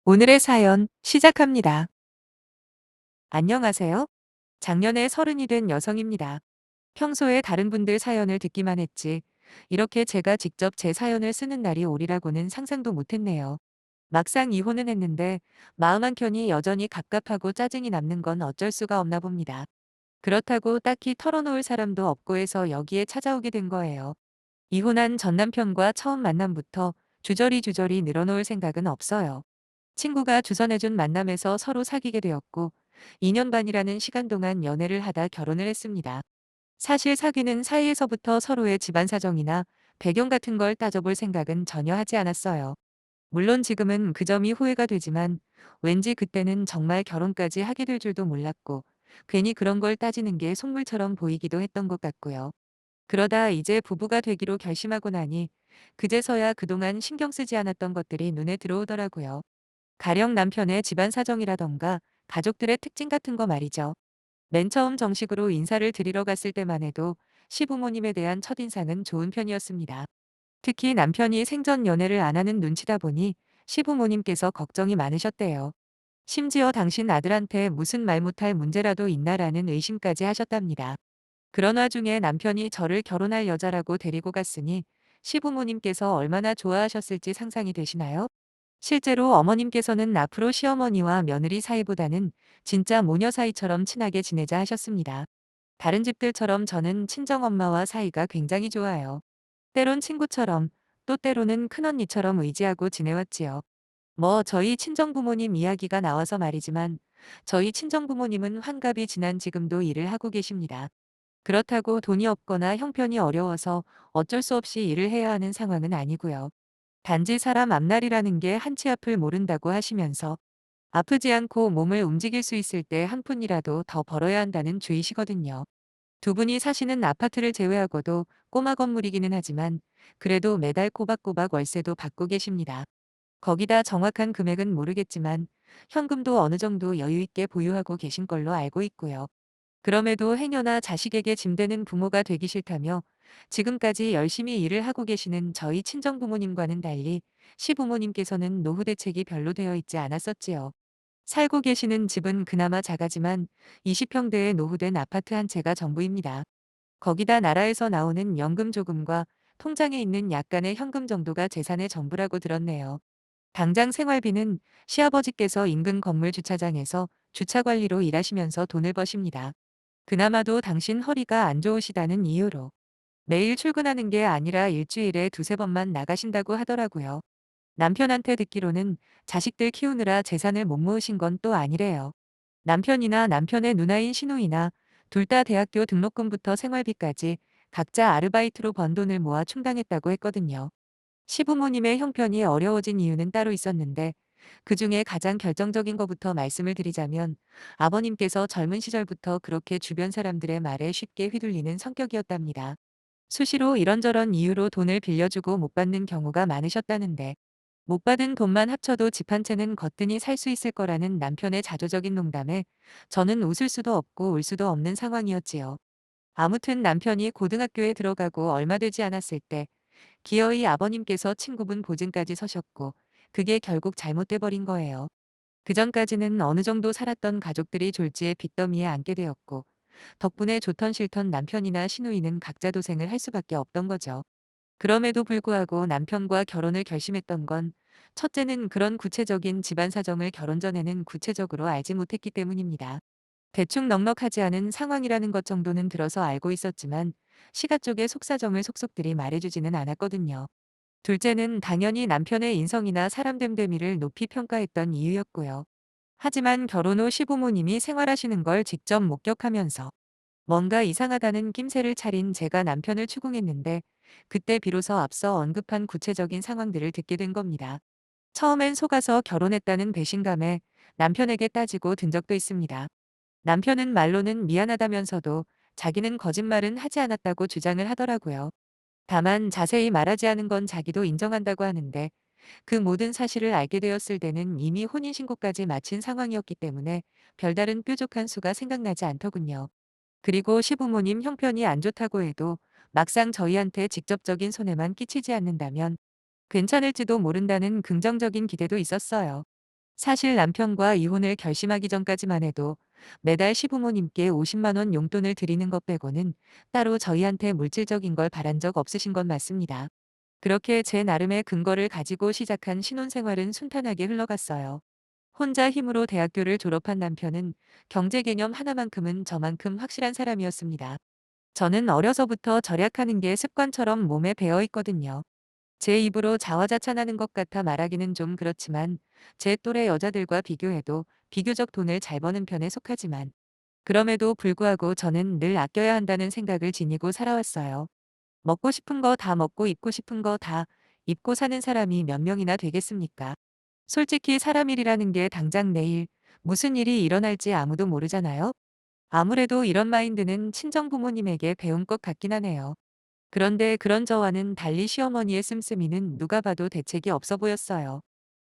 오늘의 사연 시작합니다. 안녕하세요. 작년에 서른이 된 여성입니다. 평소에 다른 분들 사연을 듣기만 했지, 이렇게 제가 직접 제 사연을 쓰는 날이 오리라고는 상상도 못했네요. 막상 이혼은 했는데 마음 한켠이 여전히 갑갑하고 짜증이 남는 건 어쩔 수가 없나 봅니다. 그렇다고 딱히 털어놓을 사람도 없고 해서 여기에 찾아오게 된 거예요. 이혼한 전 남편과 처음 만남부터 주저리 늘어놓을 생각은 없어요. 친구가 주선해준 만남에서 서로 사귀게 되었고 2년 반이라는 시간 동안 연애를 하다 결혼을 했습니다. 사실 사귀는 사이에서부터 서로의 집안 사정이나 배경 같은 걸 따져볼 생각은 전혀 하지 않았어요. 물론 지금은 그 점이 후회가 되지만 왠지 그때는 정말 결혼까지 하게 될 줄도 몰랐고 괜히 그런 걸 따지는 게 속물처럼 보이기도 했던 것 같고요. 그러다 이제 부부가 되기로 결심하고 나니 그제서야 그동안 신경 쓰지 않았던 것들이 눈에 들어오더라고요. 가령 남편의 집안 사정이라던가 가족들의 특징 같은 거 말이죠. 맨 처음 정식으로 인사를 드리러 갔을 때만 해도 시부모님에 대한 첫인상은 좋은 편이었습니다. 특히 남편이 생전 연애를 안 하는 눈치다 보니 시부모님께서 걱정이 많으셨대요. 심지어 당신 아들한테 무슨 말 못할 문제라도 있나라는 의심까지 하셨답니다. 그런 와중에 남편이 저를 결혼할 여자라고 데리고 갔으니 시부모님께서 얼마나 좋아하셨을지 상상이 되시나요? 실제로 어머님께서는 앞으로 시어머니와 며느리 사이보다는 진짜 모녀 사이처럼 친하게 지내자 하셨습니다. 다른 집들처럼 저는 친정엄마와 사이가 굉장히 좋아요. 때론 친구처럼, 또 때로는 큰언니처럼 의지하고 지내왔지요. 뭐 저희 친정부모님 이야기가 나와서 말이지만 저희 친정부모님은 환갑이 지난 지금도 일을 하고 계십니다. 그렇다고 돈이 없거나 형편이 어려워서 어쩔 수 없이 일을 해야 하는 상황은 아니고요. 단지 사람 앞날이라는 게 한치 앞을 모른다고 하시면서 아프지 않고 몸을 움직일 수 있을 때 한 푼이라도 더 벌어야 한다는 주의시거든요. 두 분이 사시는 아파트를 제외하고도 꼬마 건물이기는 하지만 그래도 매달 꼬박꼬박 월세도 받고 계십니다. 거기다 정확한 금액은 모르겠지만 현금도 어느 정도 여유 있게 보유하고 계신 걸로 알고 있고요. 그럼에도 해녀나 자식에게 짐되는 부모가 되기 싫다며 지금까지 열심히 일을 하고 계시는 저희 친정부모님과는 달리 시부모님께서는 노후 대책이 별로 되어 있지 않았었지요. 살고 계시는 집은 그나마 작아지만 20평대의 노후된 아파트 한 채가 전부입니다. 거기다 나라에서 나오는 연금 조금과 통장에 있는 약간의 현금 정도가 재산의 전부라고 들었네요. 당장 생활비는 시아버지께서 인근 건물 주차장에서 주차 관리로 일하시면서 돈을 버십니다. 그나마도 당신 허리가 안 좋으시다는 이유로 매일 출근하는 게 아니라 일주일에 두세 번만 나가신다고 하더라고요. 남편한테 듣기로는 자식들 키우느라 재산을 못 모으신 건 또 아니래요. 남편이나 남편의 누나인 시누이나 둘 다 대학교 등록금부터 생활비까지 각자 아르바이트로 번 돈을 모아 충당했다고 했거든요. 시부모님의 형편이 어려워진 이유는 따로 있었는데 그중에 가장 결정적인 것부터 말씀을 드리자면 아버님께서 젊은 시절부터 그렇게 주변 사람들의 말에 쉽게 휘둘리는 성격이었답니다. 수시로 이런저런 이유로 돈을 빌려주고 못 받는 경우가 많으셨다는데 못 받은 돈만 합쳐도 집 한 채는 거뜬히 살 수 있을 거라는 남편의 자조적인 농담에 저는 웃을 수도 없고 울 수도 없는 상황이었지요. 아무튼 남편이 고등학교에 들어가고 얼마 되지 않았을 때 기어이 아버님께서 친구분 보증까지 서셨고 그게 결국 잘못돼 버린 거예요. 그전까지는 어느 정도 살았던 가족들이 졸지에 빚더미에 앉게 되었고 덕분에 좋던 싫던 남편이나 시누이는 각자 도생을 할 수밖에 없던 거죠. 그럼에도 불구하고 남편과 결혼을 결심했던 건 첫째는 그런 구체적인 집안 사정을 결혼 전에는 구체적으로 알지 못했기 때문입니다. 대충 넉넉하지 않은 상황이라는 것 정도는 들어서 알고 있었지만 시가 쪽의 속사정을 속속들이 말해주지는 않았거든요. 둘째는 당연히 남편의 인성이나 사람됨됨이를 높이 평가했던 이유였고요. 하지만 결혼 후 시부모님이 생활하시는 걸 직접 목격하면서 뭔가 이상하다는 낌새를 차린 제가 남편을 추궁했는데 그때 비로소 앞서 언급한 구체적인 상황들을 듣게 된 겁니다. 처음엔 속아서 결혼했다는 배신감에 남편에게 따지고 든 적도 있습니다. 남편은 말로는 미안하다면서도 자기는 거짓말은 하지 않았다고 주장을 하더라고요. 다만 자세히 말하지 않은 건 자기도 인정한다고 하는데 그 모든 사실을 알게 되었을 때는 이미 혼인신고까지 마친 상황이었기 때문에 별다른 뾰족한 수가 생각나지 않더군요. 그리고 시부모님 형편이 안 좋다고 해도 막상 저희한테 직접적인 손해만 끼치지 않는다면 괜찮을지도 모른다는 긍정적인 기대도 있었어요. 사실 남편과 이혼을 결심하기 전까지만 해도 매달 시부모님께 50만 원 용돈을 드리는 것 빼고는 따로 저희한테 물질적인 걸 바란 적 없으신 건 맞습니다. 그렇게 제 나름의 근거를 가지고 시작한 신혼생활은 순탄하게 흘러갔어요. 혼자 힘으로 대학교를 졸업한 남편은 경제 개념 하나만큼은 저만큼 확실한 사람이었습니다. 저는 어려서부터 절약하는 게 습관처럼 몸에 배어 있거든요. 제 입으로 자화자찬하는 것 같아 말하기는 좀 그렇지만 제 또래 여자들과 비교해도 비교적 돈을 잘 버는 편에 속하지만 그럼에도 불구하고 저는 늘 아껴야 한다는 생각을 지니고 살아왔어요. 먹고 싶은 거 다 먹고 입고 싶은 거 다 입고 사는 사람이 몇 명이나 되겠습니까? 솔직히 사람 일이라는 게 당장 내일 무슨 일이 일어날지 아무도 모르잖아요. 아무래도 이런 마인드는 친정 부모님에게 배운 것 같긴 하네요. 그런데 그런 저와는 달리 시어머니의 씀씀이는 누가 봐도 대책이 없어 보였어요.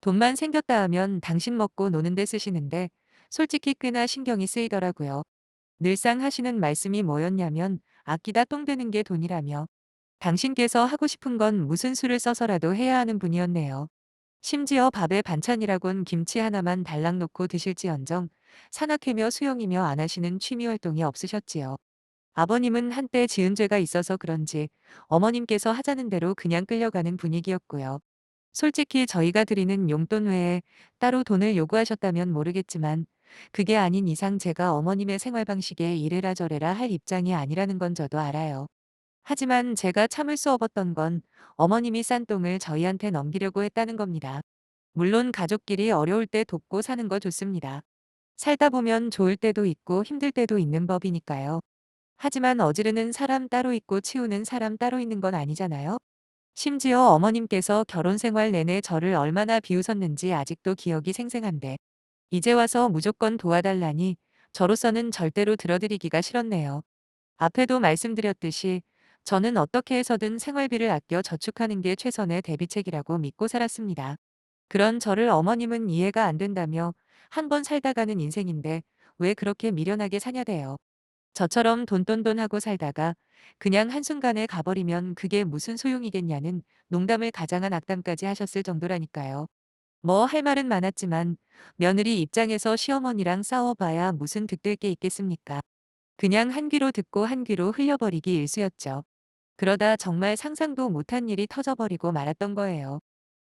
돈만 생겼다 하면 당신 먹고 노는데 쓰시는데 솔직히 꽤나 신경이 쓰이더라고요. 늘상 하시는 말씀이 뭐였냐면 아끼다 똥 되는 게 돈이라며 당신께서 하고 싶은 건 무슨 수를 써서라도 해야 하는 분이었네요. 심지어 밥에 반찬이라곤 김치 하나만 달랑 놓고 드실지언정 산악회며 수영이며 안 하시는 취미 활동이 없으셨지요. 아버님은 한때 지은 죄가 있어서 그런지 어머님께서 하자는 대로 그냥 끌려가는 분위기였고요. 솔직히 저희가 드리는 용돈 외에 따로 돈을 요구하셨다면 모르겠지만 그게 아닌 이상 제가 어머님의 생활 방식에 이래라 저래라 할 입장이 아니라는 건 저도 알아요. 하지만 제가 참을 수 없었던 건 어머님이 싼 똥을 저희한테 넘기려고 했다는 겁니다. 물론 가족끼리 어려울 때 돕고 사는 거 좋습니다. 살다 보면 좋을 때도 있고 힘들 때도 있는 법이니까요. 하지만 어지르는 사람 따로 있고 치우는 사람 따로 있는 건 아니잖아요. 심지어 어머님께서 결혼 생활 내내 저를 얼마나 비웃었는지 아직도 기억이 생생한데 이제 와서 무조건 도와달라니 저로서는 절대로 들어드리기가 싫었네요. 앞에도 말씀드렸듯이 저는 어떻게 해서든 생활비를 아껴 저축하는 게 최선의 대비책이라고 믿고 살았습니다. 그런 저를 어머님은 이해가 안 된다며 한 번 살다가는 인생인데 왜 그렇게 미련하게 사냐대요. 저처럼 돈돈돈하고 살다가 그냥 한순간에 가버리면 그게 무슨 소용이겠냐는 농담을 가장한 악담까지 하셨을 정도라니까요. 뭐 할 말은 많았지만 며느리 입장에서 시어머니랑 싸워봐야 무슨 득될 게 있겠습니까? 그냥 한 귀로 듣고 한 귀로 흘려버리기 일쑤였죠. 그러다 정말 상상도 못한 일이 터져버리고 말았던 거예요.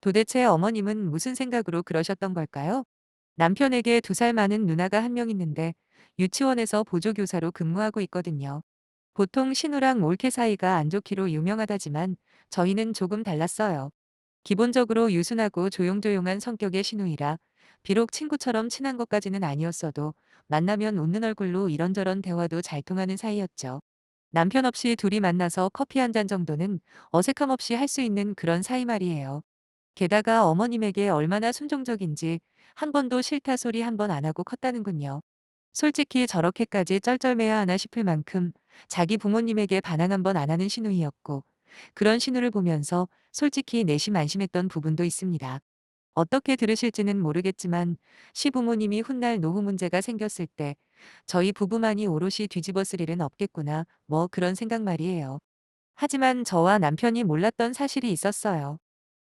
도대체 어머님은 무슨 생각으로 그러셨던 걸까요? 남편에게 2살 많은 누나가 한 명 있는데 유치원에서 보조교사로 근무하고 있거든요. 보통 신우랑 올케 사이가 안 좋기로 유명하다지만 저희는 조금 달랐어요. 기본적으로 유순하고 조용조용한 성격의 신우이라 비록 친구처럼 친한 것까지는 아니었어도 만나면 웃는 얼굴로 이런저런 대화도 잘 통하는 사이였죠. 남편 없이 둘이 만나서 커피 한 잔 정도는 어색함 없이 할 수 있는 그런 사이 말이에요. 게다가 어머님에게 얼마나 순종적인지 한 번도 싫다 소리 한 번 안 하고 컸다는군요. 솔직히 저렇게까지 쩔쩔매야 하나 싶을 만큼 자기 부모님에게 반항 한 번 안 하는 시누이였고 그런 시누를 보면서 솔직히 내심 안심했던 부분도 있습니다. 어떻게 들으실지는 모르겠지만 시부모님이 훗날 노후 문제가 생겼을 때 저희 부부만이 오롯이 뒤집어쓸 일은 없겠구나 뭐 그런 생각 말이에요. 하지만 저와 남편이 몰랐던 사실이 있었어요.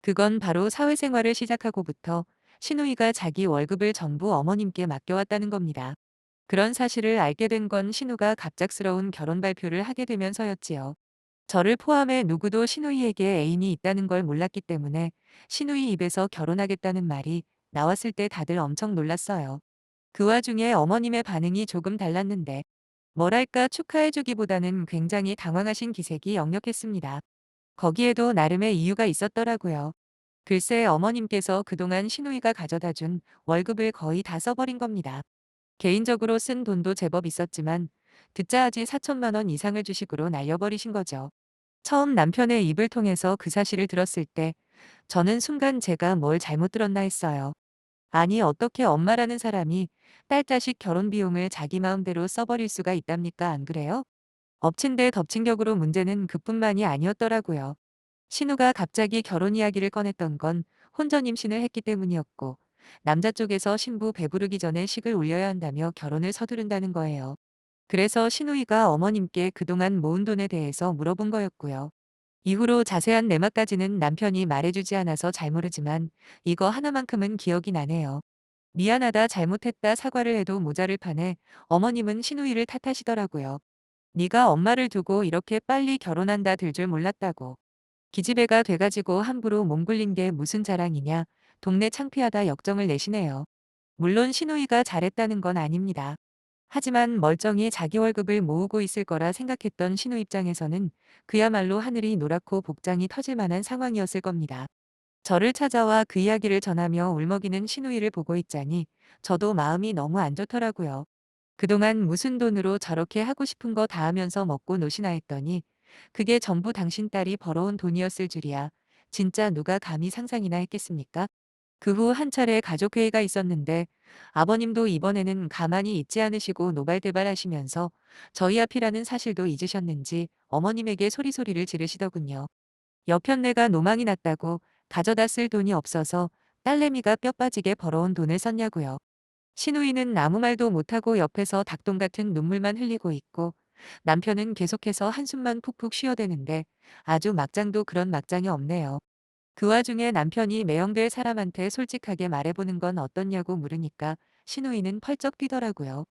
그건 바로 사회생활을 시작하고부터 시누이가 자기 월급을 전부 어머님께 맡겨왔다는 겁니다. 그런 사실을 알게 된 건 신우가 갑작스러운 결혼 발표를 하게 되면서였지요. 저를 포함해 누구도 신우이에게 애인이 있다는 걸 몰랐기 때문에 신우이 입에서 결혼하겠다는 말이 나왔을 때 다들 엄청 놀랐어요. 그 와중에 어머님의 반응이 조금 달랐는데 뭐랄까 축하해주기보다는 굉장히 당황하신 기색이 역력했습니다. 거기에도 나름의 이유가 있었더라고요. 글쎄 어머님께서 그동안 신우이가 가져다 준 월급을 거의 다 써버린 겁니다. 개인적으로 쓴 돈도 제법 있었지만 듣자 하지 4천만 원 이상을 주식으로 날려버리신 거죠. 처음 남편의 입을 통해서 그 사실을 들었을 때 저는 순간 제가 뭘 잘못 들었나 했어요. 아니 어떻게 엄마라는 사람이 딸 자식 결혼 비용을 자기 마음대로 써버릴 수가 있답니까 안 그래요? 엎친 데 덮친 격으로 문제는 그뿐만이 아니었더라고요. 신우가 갑자기 결혼 이야기를 꺼냈던 건 혼전 임신을 했기 때문이었고 남자 쪽에서 신부 배부르기 전에 식을 올려야 한다며 결혼을 서두른다는 거예요. 그래서 신우이가 어머님께 그동안 모은 돈에 대해서 물어본 거였고요. 이후로 자세한 내막까지는 남편이 말해주지 않아서 잘 모르지만 이거 하나만큼은 기억이 나네요. 미안하다 잘못했다 사과를 해도 모자를 파네 어머님은 시누이를 탓하시더라고요. 네가 엄마를 두고 이렇게 빨리 결혼한다 들 줄 몰랐다고. 기집애가 돼가지고 함부로 몸 굴린 게 무슨 자랑이냐. 동네 창피하다 역정을 내시네요. 물론 시누이가 잘했다는 건 아닙니다. 하지만 멀쩡히 자기 월급을 모으고 있을 거라 생각했던 신우 입장에서는 그야말로 하늘이 노랗고 복장이 터질 만한 상황이었을 겁니다. 저를 찾아와 그 이야기를 전하며 울먹이는 시누이를 보고 있자니 저도 마음이 너무 안 좋더라고요. 그동안 무슨 돈으로 저렇게 하고 싶은 거 다 하면서 먹고 노시나 했더니 그게 전부 당신 딸이 벌어온 돈이었을 줄이야. 진짜 누가 감히 상상이나 했겠습니까? 그 후 한 차례 가족회의가 있었는데 아버님도 이번에는 가만히 있지 않으시고 노발대발하시면서 저희 앞이라는 사실도 잊으셨는지 어머님에게 소리소리를 지르시더군요. 여편네가 노망이 났다고 가져다 쓸 돈이 없어서 딸내미가 뼈 빠지게 벌어온 돈을 썼냐고요. 시누이는 아무 말도 못하고 옆에서 닭똥 같은 눈물만 흘리고 있고 남편은 계속해서 한숨만 푹푹 쉬어대는데 아주 막장도 그런 막장이 없네요. 그 와중에 남편이 매형될 사람한테 솔직하게 말해보는 건 어떻냐고 물으니까 시누이는 펄쩍 뛰더라고요.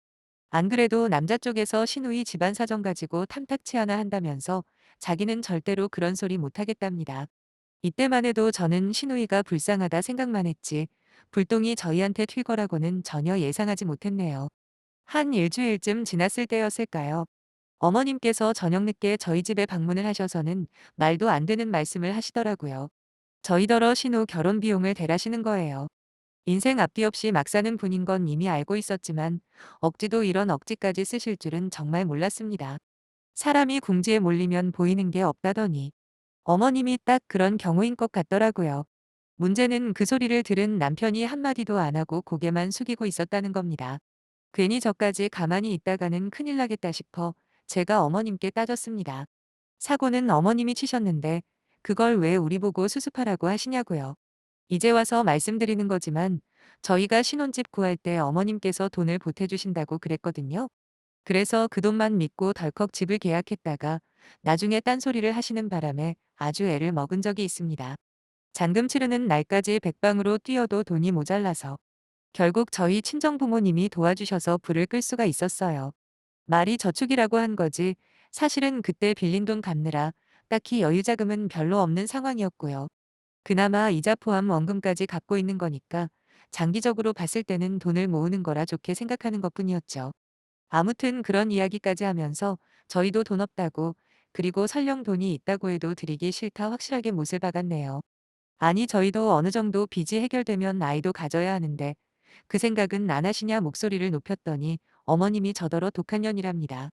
안 그래도 남자 쪽에서 시누이 집안 사정 가지고 탐탁치 않아 한다면서 자기는 절대로 그런 소리 못하겠답니다. 이때만 해도 저는 시누이가 불쌍하다 생각만 했지 불똥이 저희한테 튈 거라고는 전혀 예상하지 못했네요. 한 일주일쯤 지났을 때였을까요? 어머님께서 저녁 늦게 저희 집에 방문을 하셔서는 말도 안 되는 말씀을 하시더라고요. 저희더러 신우 결혼 비용을 대라시는 거예요. 인생 앞뒤 없이 막 사는 분인 건 이미 알고 있었지만 억지도 이런 억지까지 쓰실 줄은 정말 몰랐습니다. 사람이 궁지에 몰리면 보이는 게 없다더니 어머님이 딱 그런 경우인 것 같더라고요. 문제는 그 소리를 들은 남편이 한마디도 안 하고 고개만 숙이고 있었다는 겁니다. 괜히 저까지 가만히 있다가는 큰일 나겠다 싶어 제가 어머님께 따졌습니다. 사고는 어머님이 치셨는데 그걸 왜 우리 보고 수습하라고 하시냐고요. 이제 와서 말씀드리는 거지만 저희가 신혼집 구할 때 어머님께서 돈을 보태주신다고 그랬거든요. 그래서 그 돈만 믿고 덜컥 집을 계약했다가 나중에 딴소리를 하시는 바람에 아주 애를 먹은 적이 있습니다. 잔금 치르는 날까지 백방으로 뛰어도 돈이 모자라서 결국 저희 친정부모님이 도와주셔서 불을 끌 수가 있었어요. 말이 저축이라고 한 거지 사실은 그때 빌린 돈 갚느라 딱히 여유자금은 별로 없는 상황이었고요. 그나마 이자 포함 원금까지 갚고 있는 거니까 장기적으로 봤을 때는 돈을 모으는 거라 좋게 생각하는 것뿐이었죠. 아무튼 그런 이야기까지 하면서 저희도 돈 없다고 그리고 설령 돈이 있다고 해도 드리기 싫다 확실하게 못을 박았네요. 아니 저희도 어느 정도 빚이 해결되면 아이도 가져야 하는데 그 생각은 안 하시냐 목소리를 높였더니 어머님이 저더러 독한 년이랍니다.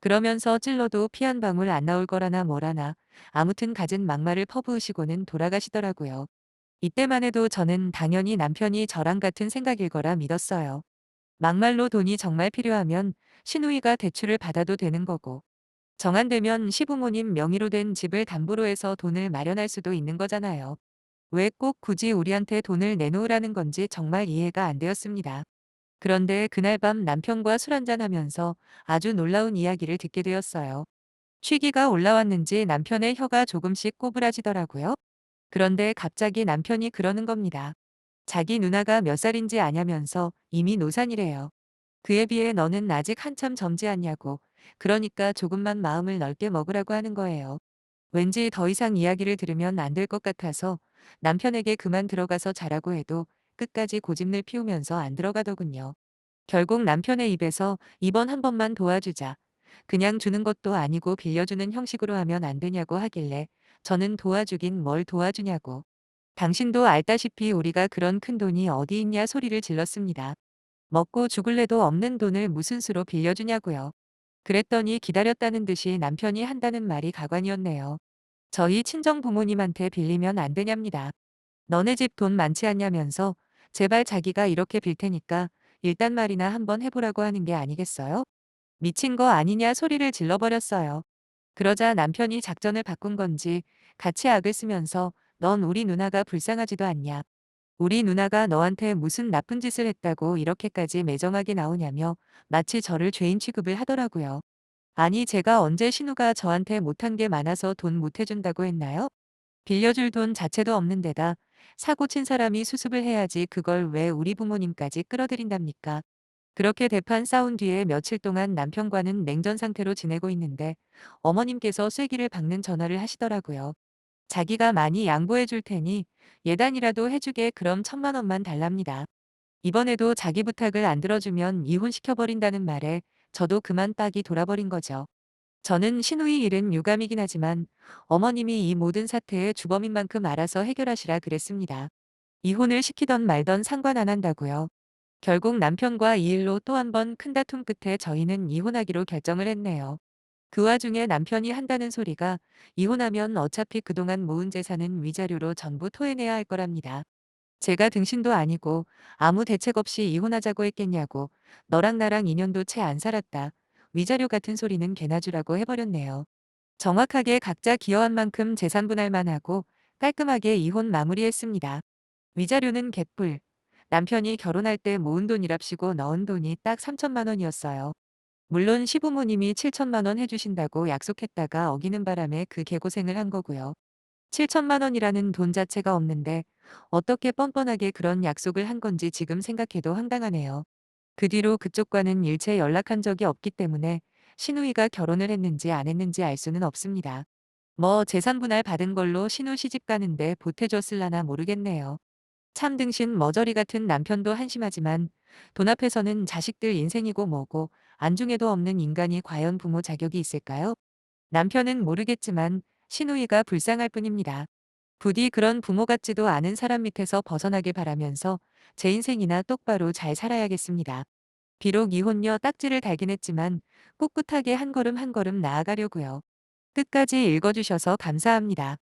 그러면서 찔러도 피 한 방울 안 나올 거라나 뭐라나 아무튼 갖은 막말을 퍼부으시고는 돌아가시더라고요. 이때만 해도 저는 당연히 남편이 저랑 같은 생각일 거라 믿었어요. 막말로 돈이 정말 필요하면 시누이가 대출을 받아도 되는 거고 정안되면 시부모님 명의로 된 집을 담보로 해서 돈을 마련할 수도 있는 거잖아요. 왜 꼭 굳이 우리한테 돈을 내놓으라는 건지 정말 이해가 안 되었습니다. 그런데 그날 밤 남편과 술 한잔하면서 아주 놀라운 이야기를 듣게 되었어요. 취기가 올라왔는지 남편의 혀가 조금씩 꼬부라지더라고요. 그런데 갑자기 남편이 그러는 겁니다. 자기 누나가 몇 살인지 아냐면서 이미 노산이래요. 그에 비해 너는 아직 한참 젊지 않냐고. 그러니까 조금만 마음을 넓게 먹으라고 하는 거예요. 왠지 더 이상 이야기를 들으면 안 될 것 같아서 남편에게 그만 들어가서 자라고 해도 끝까지 고집을 피우면서 안 들어가더군요. 결국 남편의 입에서 이번 한 번만 도와주자. 그냥 주는 것도 아니고 빌려주는 형식으로 하면 안 되냐고 하길래 저는 도와주긴 뭘 도와주냐고. 당신도 알다시피 우리가 그런 큰 돈이 어디 있냐 소리를 질렀습니다. 먹고 죽을래도 없는 돈을 무슨 수로 빌려주냐고요. 그랬더니 기다렸다는 듯이 남편이 한다는 말이 가관이었네요. 저희 친정 부모님한테 빌리면 안 되냐입니다. 너네 집 돈 많지 않냐면서 제발 자기가 이렇게 빌 테니까 일단 말이나 한번 해보라고 하는 게 아니겠어요? 미친 거 아니냐 소리를 질러버렸어요. 그러자 남편이 작전을 바꾼 건지 같이 악을 쓰면서 넌 우리 누나가 불쌍하지도 않냐. 우리 누나가 너한테 무슨 나쁜 짓을 했다고 이렇게까지 매정하게 나오냐며 마치 저를 죄인 취급을 하더라고요. 아니 제가 언제 신우가 저한테 못한 게 많아서 돈 못 해준다고 했나요? 빌려줄 돈 자체도 없는 데다 사고 친 사람이 수습을 해야지 그걸 왜 우리 부모님까지 끌어들인답니까? 그렇게 대판 싸운 뒤에 며칠 동안 남편과는 냉전 상태로 지내고 있는데 어머님께서 쐐기를 박는 전화를 하시더라고요. 자기가 많이 양보해 줄 테니 예단이라도 해주게 그럼 1,000만 원만 달랍니다. 이번에도 자기 부탁을 안 들어주면 이혼시켜버린다는 말에 저도 그만 빡이 돌아버린 거죠. 저는 시누이 일은 유감이긴 하지만 어머님이 이 모든 사태의 주범인 만큼 알아서 해결하시라 그랬습니다. 이혼을 시키던 말던 상관 안 한다고요. 결국 남편과 이 일로 또 한 번 큰 다툼 끝에 저희는 이혼하기로 결정을 했네요. 그 와중에 남편이 한다는 소리가 이혼하면 어차피 그동안 모은 재산은 위자료로 전부 토해내야 할 거랍니다. 제가 등신도 아니고 아무 대책 없이 이혼하자고 했겠냐고 너랑 나랑 2년도 채 안 살았다. 위자료 같은 소리는 개나 주라고 해버렸네요. 정확하게 각자 기여한 만큼 재산 분할만 하고 깔끔하게 이혼 마무리했습니다. 위자료는 개뿔. 남편이 결혼할 때 모은 돈이랍시고 넣은 돈이 딱 3,000만 원이었어요. 물론 시부모님이 7,000만 원 해주신다고 약속했다가 어기는 바람에 그 개고생을 한 거고요. 7,000만 원이라는 돈 자체가 없는데 어떻게 뻔뻔하게 그런 약속을 한 건지 지금 생각해도 황당하네요. 그 뒤로 그쪽과는 일체 연락한 적이 없기 때문에 시누이가 결혼을 했는지 안 했는지 알 수는 없습니다. 뭐 재산 분할 받은 걸로 시누 시집 가는데 보태줬을라나 모르겠네요. 참 등신 머저리 같은 남편도 한심하지만 돈 앞에서는 자식들 인생이고 뭐고 안중에도 없는 인간이 과연 부모 자격이 있을까요? 남편은 모르겠지만 시누이가 불쌍할 뿐입니다. 부디 그런 부모 같지도 않은 사람 밑에서 벗어나길 바라면서 제 인생이나 똑바로 잘 살아야겠습니다. 비록 이혼녀 딱지를 달긴 했지만 꿋꿋하게 한 걸음 한 걸음 나아가려고요. 끝까지 읽어주셔서 감사합니다.